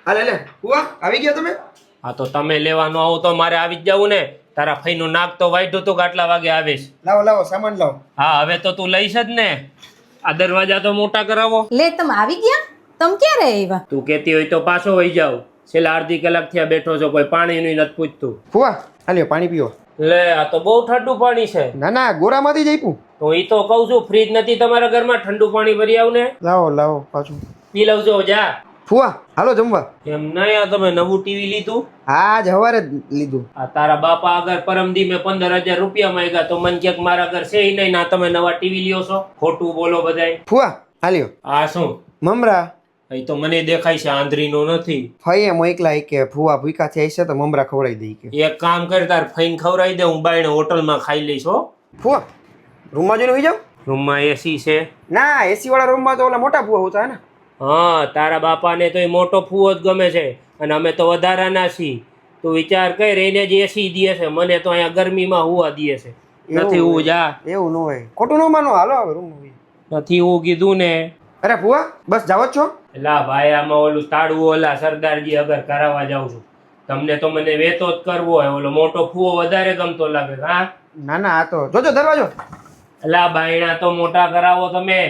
હાલે લે ફુવા આવી ગયા તમે? હા તો તમે લેવાનું આવો તો મારે આવી જ જવું ને. તારા ફઈનું નાક તો વાઢ્યું તું કે આટલા વાગે આવીશ. લાવો લાવો સામાન લાવો. હા હવે તો તું લઈશ જ ને. આ દરવાજા તો મોટા કરાવો. લે તમે આવી ગયા? તમે ક્યારે આવ્યા? તું કહેતી હોય તો પાછો વહી જાવ. છેલ્લા અડધી કલાક થયા બેઠો છો, કોઈ પાણીનું નથી પૂછતું. ફુવા હાલ્યો પાણી પીવો. લે આ તો બહુ ઠંડુ પાણી છે. ના ના ગોરામાંથી જ આપ્યું. તો ઈ તો કહું છું, ફ્રીજ નથી તમારા ઘરમાં? ઠંડુ પાણી ભરી આવ ને. લાવો લાવો પાછું પી લવજો જા. ફુવા હાલો જમવા. એમ નહીં, આ તમે નવું ટીવી લીધું? હા આજ હવારે જ લીધું. આ તારા બાપા આગળ પરમદી મેં 15,000 રૂપિયા માંગ્યા તો મને ક્યાંક મારા ઘર છે ઈ નહીં, ના તમે નવા ટીવી લ્યો છો. ખોટું બોલો બધાય. ફુવા હાલ્યો. આ શું? મમરા. એ તો મને દેખાય છે આંધળીનો નથી. ફઈએ મોકલા કે ફુવા ભૂકા થઈ છે તો મમરા ખવડાવી દઈ કે. એક કામ કર, તાર ફઈને ખવડાવી દે, હું બાયણે હોટલમાં ખાઈ લઈશ હો. ફુવા રૂમમાં જોઈને હોઈ જાવ. રૂમમાં એસી છે? ના એસી વાળા રૂમમાં તો ઓલા મોટા ફુવા હોતા ને. હા તારા બાપાને તો એ મોટો ફૂવો જ ગમે છે અને અમે તો વધારાના છીએ. તું વિચાર કર, એને જ એસી દે છે, મને તો અહીંયા ગરમીમાં હુવા દે છે. નથી હું જા. એવું ન હોય, ખોટું ન માનો. હાલો હવે રૂમ નથી હું કીધું ને. અરે ફુવા બસ જાવ જ છો? એલા ભાઈ આમાં ઓલું તાળવું ઓલા સરદારજી અગર કરાવવા જાઉં છું. તમને તો મને વેતો જ કરવો હોય, ઓલો મોટો ફૂવો વધારે ગમતો લાગે. હા ના ના આ તો જોજો દરવાજો. એલા બાયણા તો મોટા કરાવો તમે.